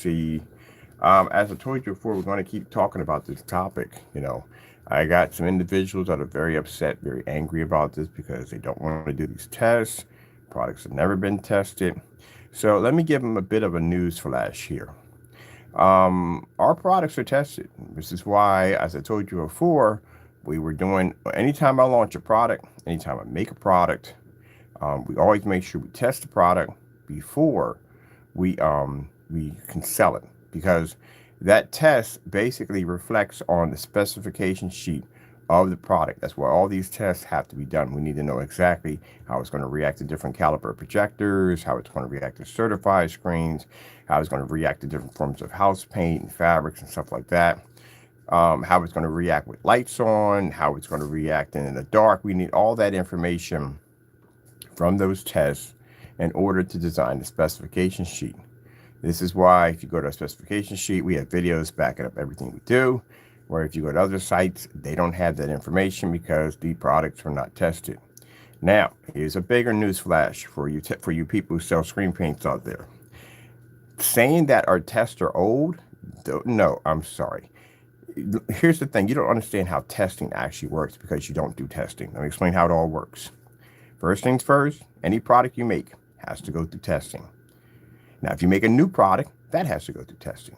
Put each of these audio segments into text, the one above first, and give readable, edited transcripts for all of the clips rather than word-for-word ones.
see. As I told you before, we're going to keep talking about this topic. I got some individuals that are very upset, very angry about this because they don't want to do these tests. Products have never been tested. So let me give them a bit of a news flash here. Our products are tested. This is why, as I told you before, we were doing, anytime I launch a product, anytime I make a product, we always make sure we test the product before we can sell it, because that test basically reflects on the specification sheet of the product. That's why all these tests have to be done. We need to know exactly how it's going to react to different caliber projectors, how it's going to react to certified screens, how it's going to react to different forms of house paint and fabrics and stuff like that, how it's going to react with lights on, how it's going to react in the dark. We need all that information from those tests in order to design the specification sheet. This is why if you go to our specification sheet, we have videos backing up everything we do, where if you go to other sites, they don't have that information because the products were not tested. Now, here's a bigger news flash for you people who sell screen paints out there. Saying that our tests are old, no, I'm sorry. Here's the thing. You don't understand how testing actually works because you don't do testing. Let me explain how it all works. First things first, any product you make has to go through testing. Now, if you make a new product, that has to go through testing.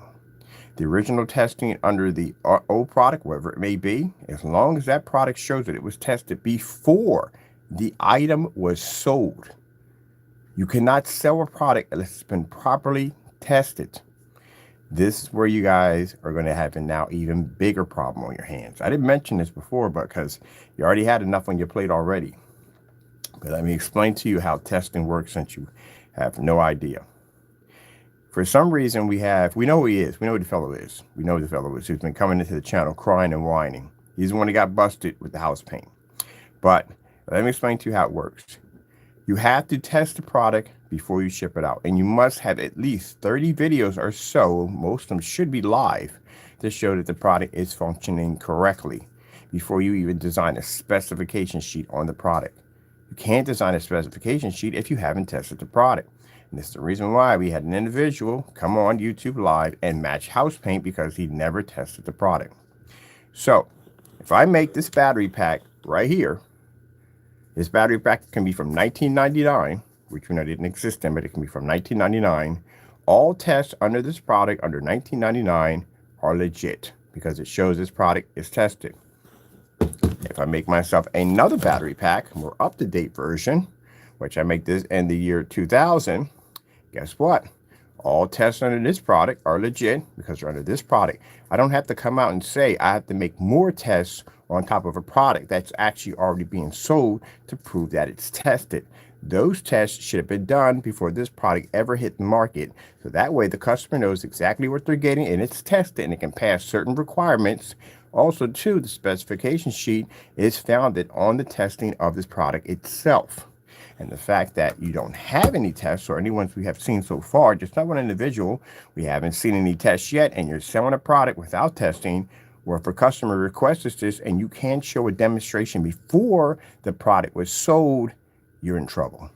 The original testing under the old product, whatever it may be, as long as that product shows that it was tested before the item was sold. You cannot sell a product unless it's been properly tested. This is where you guys are going to have a now even bigger problem on your hands. I didn't mention this before, but because you already had enough on your plate already. But let me explain to you how testing works since you have no idea. For some reason, we know who he is. We know who the fellow is. We know who the fellow is who's been coming into the channel crying and whining. He's the one that got busted with the house paint. But let me explain to you how it works. You have to test the product before you ship it out. And you must have at least 30 videos or so, most of them should be live, to show that the product is functioning correctly before you even design a specification sheet on the product. You can't design a specification sheet if you haven't tested the product. And this is the reason why we had an individual come on YouTube Live and match house paint because he never tested the product. So if I make this battery pack right here, this battery pack can be from 1999, which we know didn't exist then, but it can be from 1999. All tests under this product under 1999 are legit because it shows this product is tested. If I make myself another battery pack, more up-to-date version, which I make this in the year 2000, guess what? All tests under this product are legit because they're under this product. I don't have to come out and say I have to make more tests on top of a product that's actually already being sold to prove that it's tested. Those tests should have been done before this product ever hit the market. So that way the customer knows exactly what they're getting and it's tested and it can pass certain requirements. Also, too, the specification sheet is founded on the testing of this product itself. And the fact that you don't have any tests, or any ones we have seen so far, just not one individual, we haven't seen any tests yet, and you're selling a product without testing, or if a customer requests this and you can't show a demonstration before the product was sold, you're in trouble.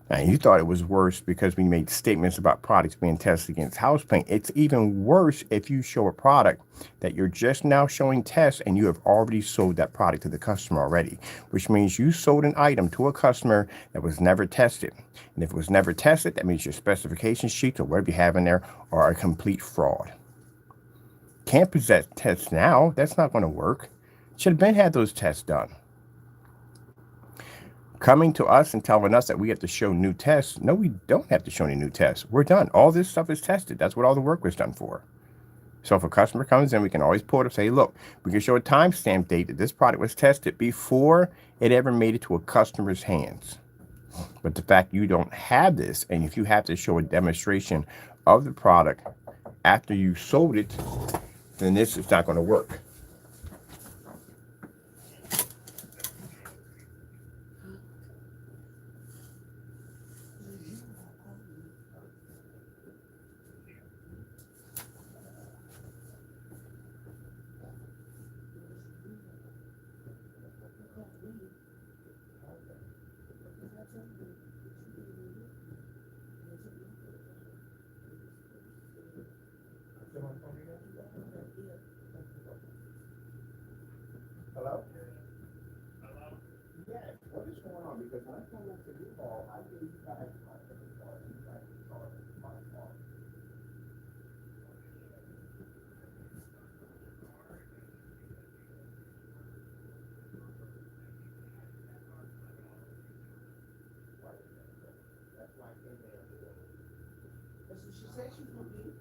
And you thought it was worse because we made statements about products being tested against house paint. It's even worse if you show a product that you're just now showing tests and you have already sold that product to the customer already, which means you sold an item to a customer that was never tested. And if it was never tested, that means your specification sheets or whatever you have in there are a complete fraud. Can't possess tests now. That's not going to work. Should have been had those tests done. Coming to us and telling us that we have to show new tests. No, we don't have to show any new tests. We're done. All this stuff is tested. That's what all the work was done for. So if a customer comes in, we can always pull it up and say, look, we can show a timestamp date that this product was tested before it ever made it to a customer's hands. But the fact you don't have this, and if you have to show a demonstration of the product after you sold it, then this is not going to work. Hello? Yes, what is going on? Because when I come into U-Haul, I gave you guys my credit card. You guys charged my card. That's why I came there. She said she's going to be.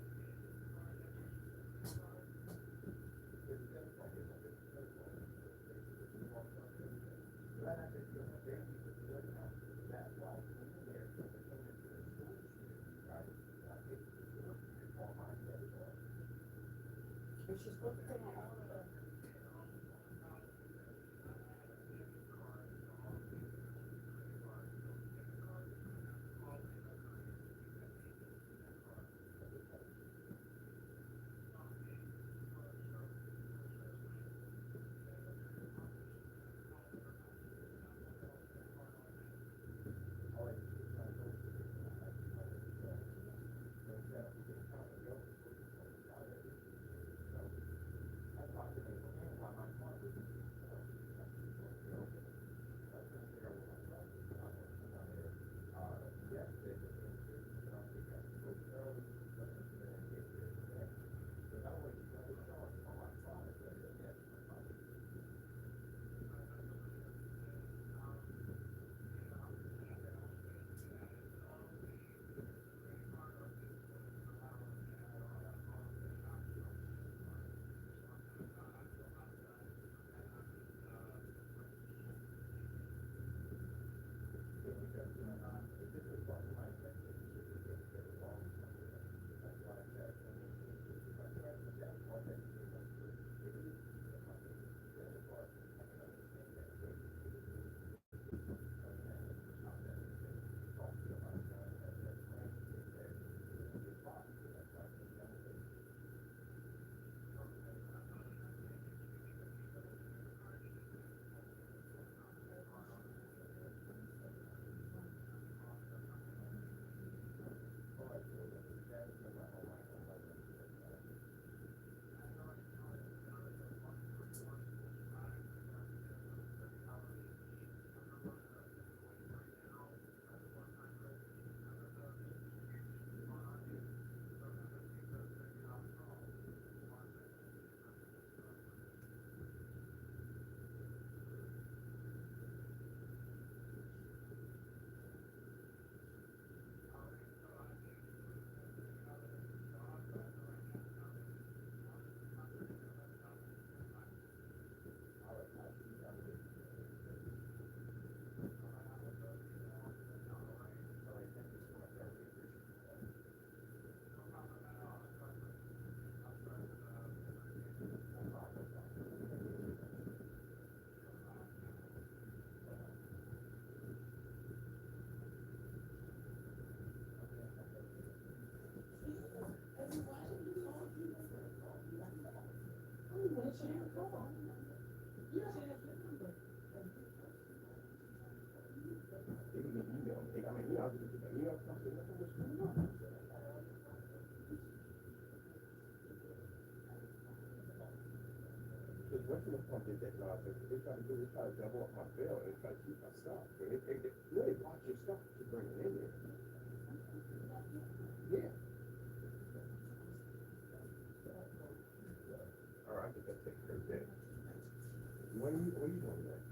She's supposed to come on. What's the point of that nonsense? They try to do, they try to double up my bill and try to keep my stuff. So they really watch your stuff to bring it in there. Yeah. All right, I think that takes care of that. What are you doing there?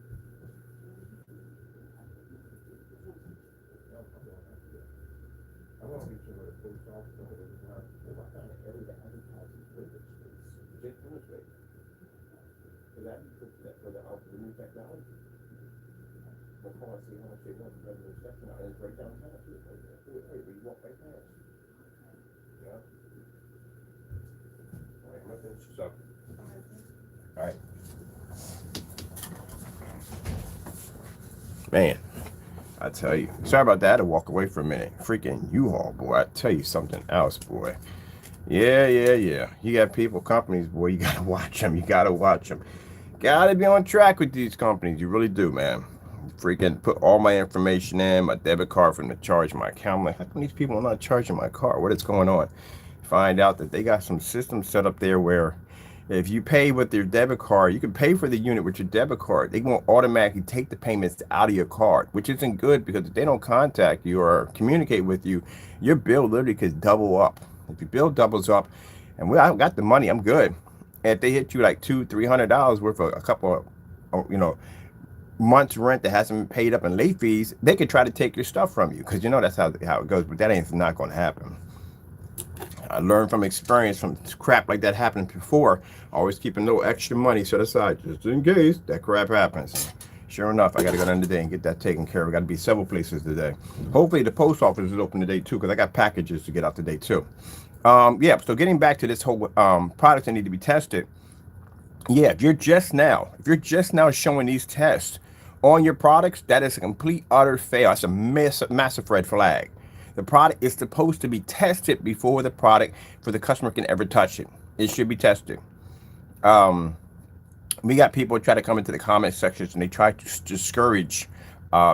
I want to be sure the police officer is not. What kind of area advertises window space? Just window space. For that, for the new technology. We'll call and see how much they want to run the section out. And it's right downtown too. Right there. Wait, you walk right past. Yeah. All right, I'm gonna finish this up. All right. Man, I tell you. Sorry about that. I had to walk away for a minute. Freaking U-Haul, boy. I tell you something else, boy. Yeah. You got people, companies, boy. You gotta watch them. You gotta watch them. Gotta be on track with these companies. You really do, man. Freaking put all my information in, my debit card for them to charge my account. I'm like, how come these people are not charging my car? What is going on? find out that they got some systems set up there where if you pay with your debit card, you can pay for the unit with your debit card. They won't automatically take the payments out of your card, which isn't good because if they don't contact you or communicate with you, your bill literally could double up. If your bill doubles up, and I got the money, I'm good. And if they hit you like $200-300 worth of a couple of, months rent that hasn't been paid up in late fees, they could try to take your stuff from you because that's how it goes. But that ain't not going to happen. I learned from experience from crap like that happening before. Always keep a little extra money set aside just in case that crap happens. Sure enough, I got to go down today and get that taken care of. Got to be several places today. Hopefully the post office is open today too because I got packages to get out today too. Yeah, so getting back to this whole products that need to be tested. Yeah, if you're just now showing these tests on your products, that is a complete utter fail. That's a massive red flag. The product is supposed to be tested before the product for the customer can ever touch it. It should be tested. We got people try to come into the comment sections and they try to discourage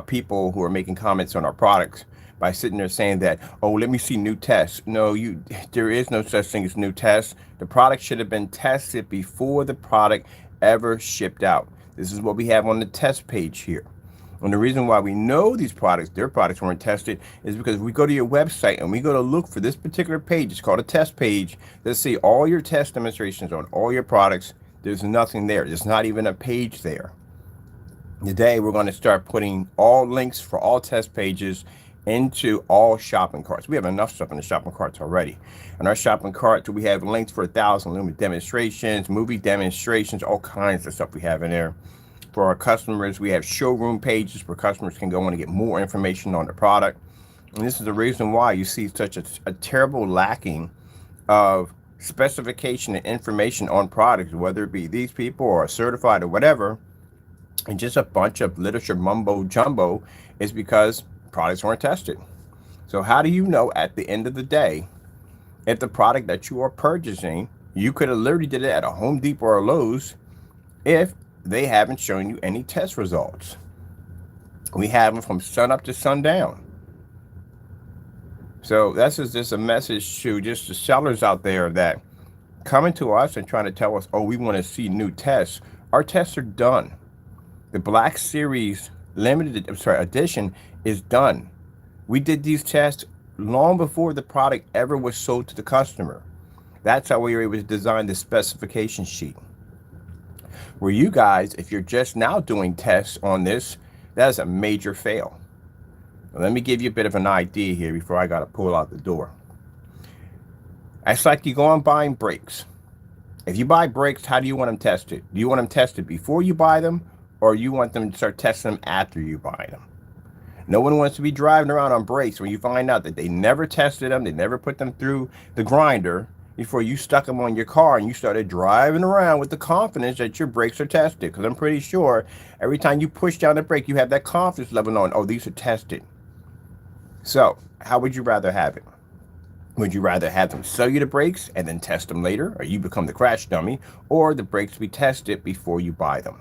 people who are making comments on our products by sitting there saying that, oh, let me see new tests. No, there is no such thing as new tests. The product should have been tested before the product ever shipped out. This is what we have on the test page here. And the reason why we know these products, their products weren't tested, is because if we go to your website and we go to look for this particular page, it's called a test page. Let's see all your test demonstrations on all your products. There's nothing there. There's not even a page there. Today, we're going to start putting all links for all test pages into all shopping carts. We have enough stuff in the shopping carts already. In our shopping carts, we have links for 1,000 Lumen demonstrations, movie demonstrations, all kinds of stuff we have in there. For our customers, we have showroom pages where customers can go on and get more information on the product. And this is the reason why you see such a terrible lacking of specification and information on products, whether it be these people or certified or whatever, and just a bunch of literature mumbo jumbo, is because products weren't tested. So how do you know at the end of the day if the product that you are purchasing, you could have literally did it at a Home Depot or a Lowe's, if they haven't shown you any test results? We have them from sun up to sundown. So this is just a message to just the sellers out there that coming to us and trying to tell us, oh, we want to see new tests. Our tests are done. The Black Series limited edition is done. We did these tests long before the product ever was sold to the customer. That's how we were able to design the specification sheet. Where you guys, if you're just now doing tests on this, that is a major fail. Now, let me give you a bit of an idea here before I got to pull out the door. It's like you go on buying brakes. If you buy brakes, how do you want them tested? Do you want them tested before you buy them, or you want them to start testing them after you buy them? No one wants to be driving around on brakes when you find out that they never tested them, they never put them through the grinder before you stuck them on your car and you started driving around with the confidence that your brakes are tested. Because I'm pretty sure every time you push down the brake, you have that confidence level on, oh, these are tested. So how would you rather have it? Would you rather have them sell you the brakes and then test them later, or you become the crash dummy, or the brakes be tested before you buy them?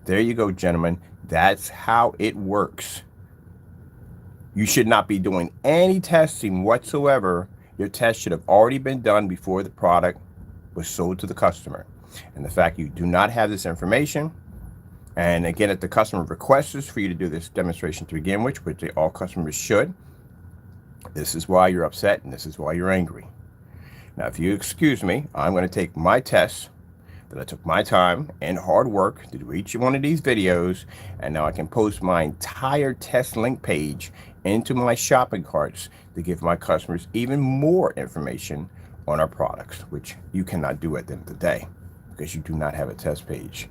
There you go, gentlemen. That's how it works. You should not be doing any testing whatsoever. Your test should have already been done before the product was sold to the customer. And the fact you do not have this information, and again, if the customer requests for you to do this demonstration to begin with, which all customers should, this is why you're upset and this is why you're angry. Now, if you excuse me, I'm going to take my tests that I took my time and hard work to do each one of these videos, and now I can post my entire test link page into my shopping carts to give my customers even more information on our products, which you cannot do at the end of the day because you do not have a test page.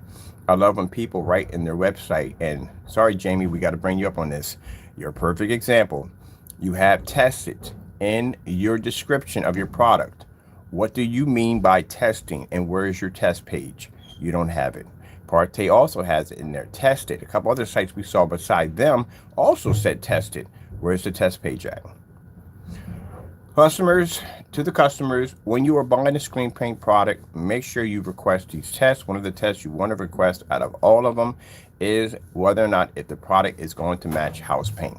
I love when people write in their website, and sorry, Jamie, we got to bring you up on this. You're a perfect example. You have tested in your description of your product. What do you mean by testing, and where is your test page? You don't have it. Parte also has it in there, tested. A couple other sites we saw beside them also said tested. Where's the test page at? Customers, to the customers, when you are buying a screen paint product, make sure you request these tests. One of the tests you want to request out of all of them is whether or not if the product is going to match house paint.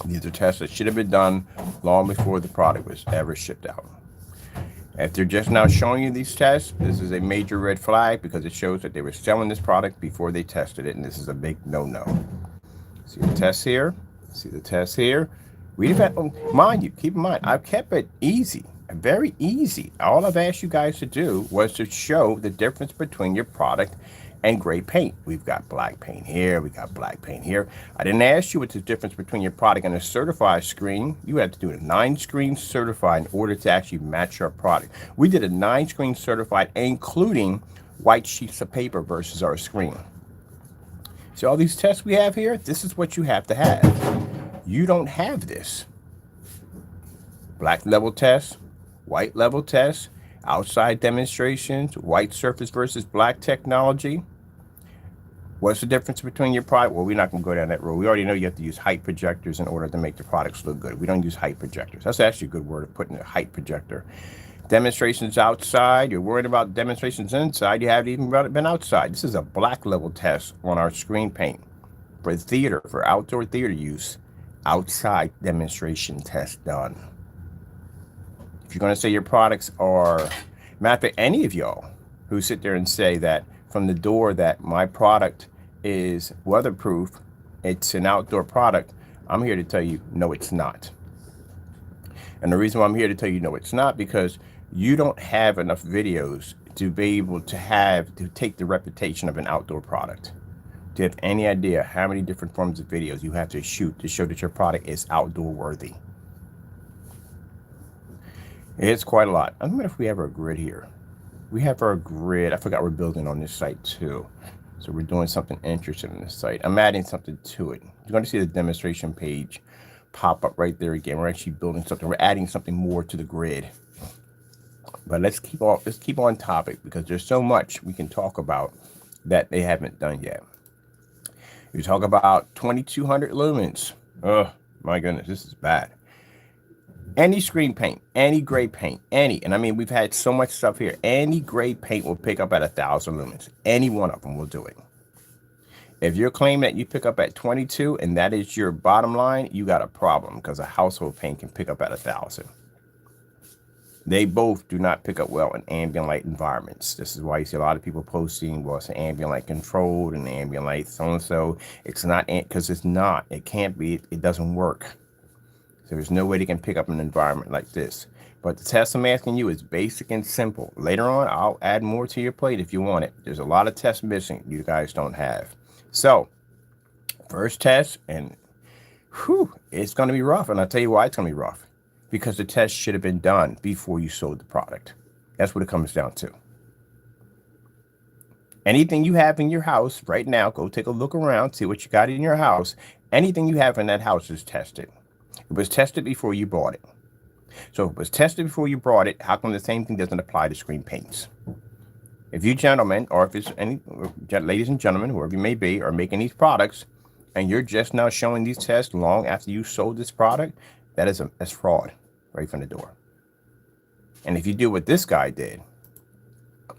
These are tests that should have been done long before the product was ever shipped out. If they're just now showing you these tests, this is a major red flag because it shows that they were selling this product before they tested it, and this is a big no-no. See the test here? See the test here? We've had, mind you, keep in mind, I've kept it easy, very easy. All I've asked you guys to do was to show the difference between your product and gray paint. We've got black paint here, we got black paint here. I didn't ask you what's the difference between your product and a certified screen. You have to do a 9-screen certified in order to actually match your product. We did a 9-screen certified, including white sheets of paper versus our screen. So all these tests we have here, this is what you have to have. You don't have this. Black level test, white level test, outside demonstrations, white surface versus black technology. What's the difference between your product? Well, we're not going to go down that road. We already know you have to use height projectors in order to make the products look good. We don't use height projectors. That's actually a good word of putting a height projector. Demonstrations outside, you're worried about demonstrations inside, you haven't even been outside. This is a black level test on our screen paint for theater, for outdoor theater use. Outside demonstration test done. If you're going to say your products are, matter of any of y'all who sit there and say that from the door that my product is weatherproof, it's an outdoor product, I'm here to tell you, no, it's not. And the reason why I'm here to tell you, no, it's not, because you don't have enough videos to be able to take the reputation of an outdoor product. Do you have any idea how many different forms of videos you have to shoot to show that your product is outdoor worthy? It's quite a lot. I don't know if we have our grid here. We have our grid. I forgot we're building on this site too. So we're doing something interesting on this site. I'm adding something to it. You're going to see the demonstration page pop up right there again. We're actually building something. We're adding something more to the grid. But let's keep on topic, because there's so much we can talk about that they haven't done yet. You talk about 2200 lumens. Oh my goodness, this is bad. Any screen paint, any gray paint, and I mean, we've had so much stuff here. Any gray paint will pick up at 1000 lumens. Any one of them will do it. If you're claiming that you pick up at 22 and that is your bottom line, you got a problem, because a household paint can pick up at 1000. They both do not pick up well in ambient light environments. This is why you see a lot of people posting, well, it's an ambient light controlled and ambient light so-and-so. It's not, because it's not. It can't be. It doesn't work. So there's no way they can pick up an environment like this. But the test I'm asking you is basic and simple. Later on, I'll add more to your plate if you want it. There's a lot of tests missing you guys don't have. So, first test, and whew, it's going to be rough. And I'll tell you why it's going to be rough. Because the test should have been done before you sold the product. That's what it comes down to. Anything you have in your house right now, go take a look around, see what you got in your house. Anything you have in that house is tested. It was tested before you bought it. So if it was tested before you bought it, how come the same thing doesn't apply to screen paints? If you gentlemen, or if it's any ladies and gentlemen, whoever you may be, are making these products, and you're just now showing these tests long after you sold this product, that's fraud right from the door. And if you do what this guy did,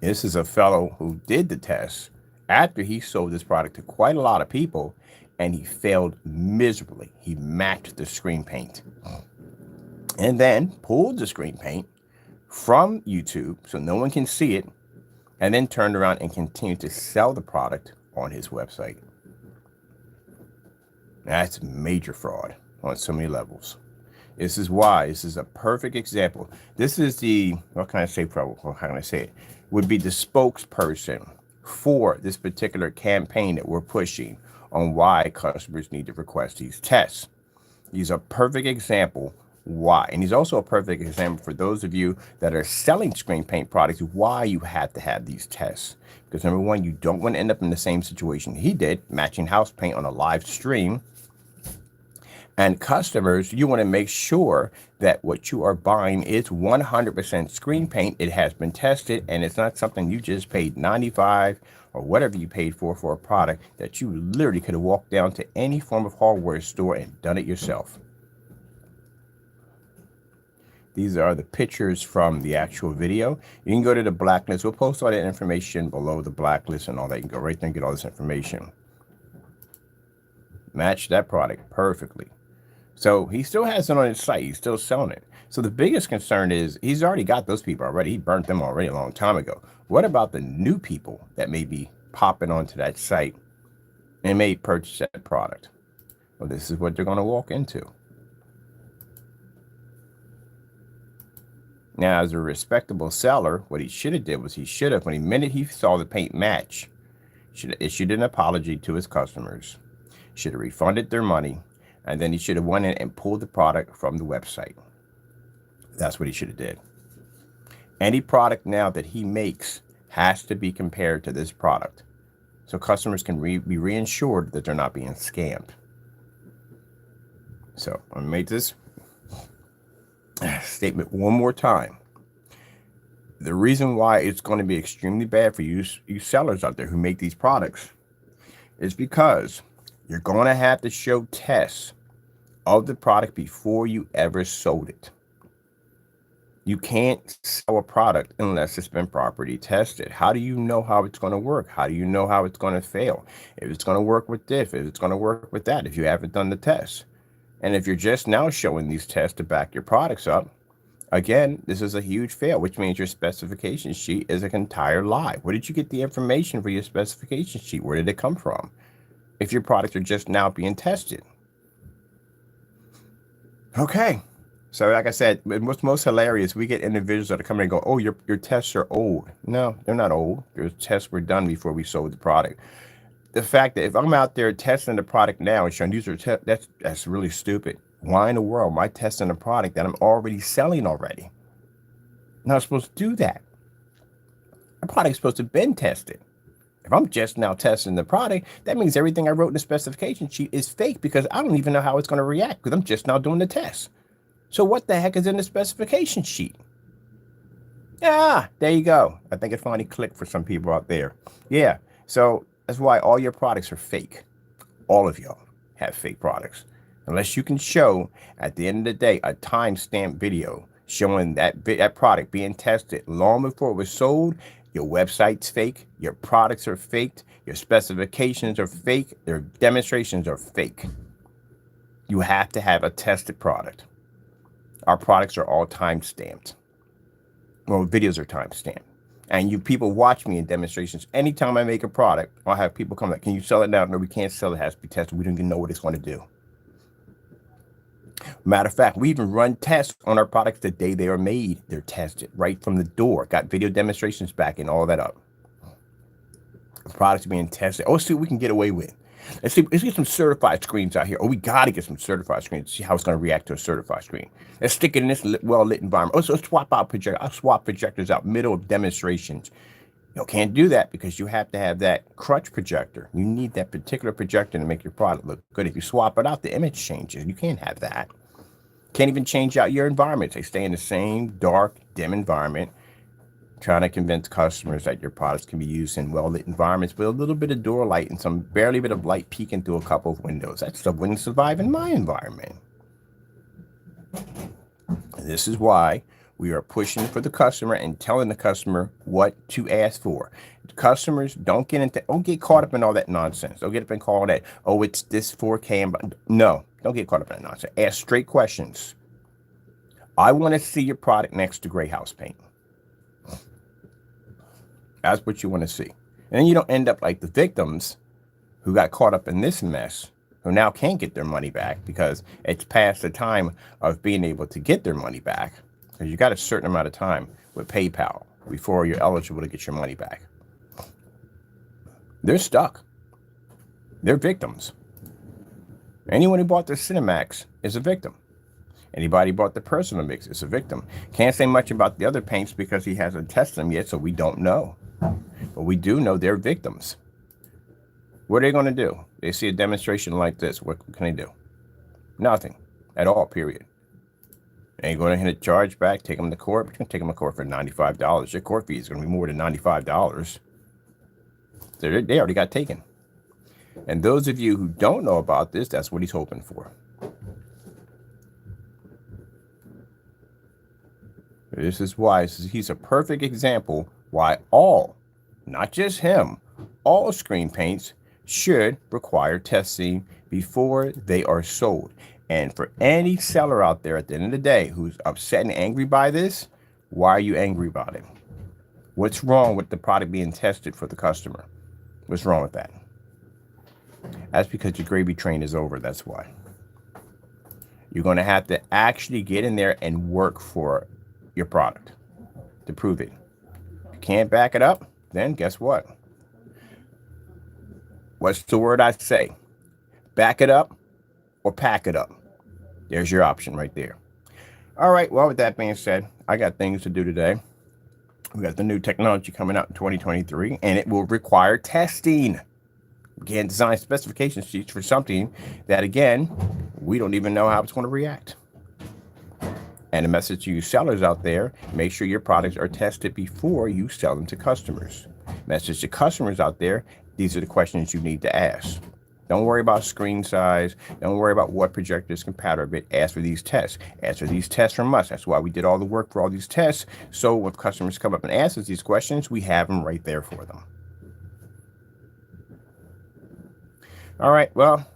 this is a fellow who did the test after he sold this product to quite a lot of people, and he failed miserably. He matched the screen paint and then pulled the screen paint from YouTube so no one can see it, and then turned around and continued to sell the product on his website. That's major fraud on so many levels. This is why this is a perfect example. This is the, what can I say, how can I say it? Would be the spokesperson for this particular campaign that we're pushing on why customers need to request these tests. He's a perfect example why. And he's also a perfect example for those of you that are selling screen paint products, why you have to have these tests. Because number one, you don't want to end up in the same situation he did, matching house paint on a live stream. And customers, you want to make sure that what you are buying is 100% screen paint. It has been tested, and it's not something you just paid $95 or whatever you paid for a product that you literally could have walked down to any form of hardware store and done it yourself. These are the pictures from the actual video. You can go to the blacklist. We'll post all that information below the blacklist and all that. You can go right there and get all this information. Match that product perfectly. So he still has it on his site. He's still selling it. So the biggest concern is he's already got those people already. He burnt them already a long time ago. What about the new people that may be popping onto that site and may purchase that product? Well, this is what they're going to walk into. Now, as a respectable seller, what he should have did was he should have, when the minute he saw the paint match, should have issued an apology to his customers, should have refunded their money, and then he should have went in and pulled the product from the website. That's what he should have did. Any product now that he makes has to be compared to this product, so customers can be reassured that they're not being scammed. So I'm gonna make this statement one more time. The reason why it's going to be extremely bad for you sellers out there who make these products is because you're going to have to show tests of the product before you ever sold it. You can't sell a product unless it's been properly tested. How do you know how it's going to work? How do you know how it's going to fail? If it's going to work with this, if it's going to work with that, if you haven't done the test. And if you're just now showing these tests to back your products up, again, this is a huge fail, which means your specification sheet is an entire lie. Where did you get the information for your specification sheet? Where did it come from? If your products are just now being tested. Okay. So like I said, what's most hilarious, we get individuals that are coming and go, oh, your tests are old. No, they're not old. Your tests were done before we sold the product. The fact that if I'm out there testing the product now and showing these are that's really stupid. Why in the world am I testing a product that I'm already selling already? I'm not supposed to do that. The product's supposed to have been tested. If I'm just now testing the product, that means everything I wrote in the specification sheet is fake because I don't even know how it's going to react because I'm just now doing the test. So what the heck is in the specification sheet? Ah, there you go. I think it finally clicked for some people out there. Yeah, so that's why all your products are fake. All of y'all have fake products. Unless you can show, at the end of the day, a timestamp video showing that product being tested long before it was sold, your website's fake, your products are faked, your specifications are fake, their demonstrations are fake. You have to have a tested product. Our products are all time-stamped. Well, videos are time-stamped. And you people watch me in demonstrations. Anytime I make a product, I'll have people come like, can you sell it now? No, we can't sell it. It has to be tested. We don't even know what it's going to do. Matter of fact, we even run tests on our products the day they are made. They're tested right from the door. Got video demonstrations backing all that up. The products being tested. Oh, see what we can get away with. Let's get some certified screens out here. Oh, we got to get some certified screens to see how it's going to react to a certified screen. Let's stick it in this well-lit environment. Oh, so let's swap out projectors. I'll swap projectors out middle of demonstrations. You can't do that because you have to have that crutch projector. You need that particular projector to make your product look good. If you swap it out, the image changes. You can't have that. Can't even change out your environments. They stay in the same dark, dim environment. Trying to convince customers that your products can be used in well-lit environments with a little bit of door light and some barely bit of light peeking through a couple of windows. That stuff wouldn't survive in my environment. This is why we are pushing for the customer and telling the customer what to ask for. Customers don't get caught up in all that nonsense. Don't get up and call that, oh, it's this 4K. No, don't get caught up in that nonsense. Ask straight questions. I want to see your product next to gray house paint. That's what you want to see. And then you don't end up like the victims who got caught up in this mess, who now can't get their money back because it's past the time of being able to get their money back. Because you got a certain amount of time with PayPal before you're eligible to get your money back. They're stuck. They're victims. Anyone who bought the Cinemax is a victim. Anybody bought the Personal Mix is a victim. Can't say much about the other paints because he hasn't tested them yet, so we don't know. But we do know they're victims. What are they going to do? They see a demonstration like this. What can they do? Nothing at all, period. They ain't going to hit a charge back, take them to court. We're going to take them to court for $95. Your court fee is going to be more than $95. They already got taken. And those of you who don't know about this, that's what he's hoping for. This is why he's a perfect example why all, not just him, all screen paints should require testing before they are sold. And for any seller out there at the end of the day who's upset and angry by this, why are you angry about it? What's wrong with the product being tested for the customer? What's wrong with that? That's because your gravy train is over. That's why. You're going to have to actually get in there and work for your product to prove it. If you can't back it up, then guess what? What's the word I say? Back it up or pack it up. There's your option right there. All right. Well, with that being said, I got things to do today. We got the new technology coming out in 2023, and it will require testing. We can't design specification sheets for something that, again, we don't even know how it's going to react. And a message to you sellers out there, make sure your products are tested before you sell them to customers. Message to customers out there, these are the questions you need to ask. Don't worry about screen size. Don't worry about what projector is compatible with. Ask for these tests. Ask for these tests from us. That's why we did all the work for all these tests. So when customers come up and ask us these questions, we have them right there for them. All right, well,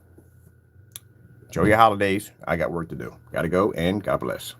enjoy your holidays. I got work to do. Got to go, and God bless.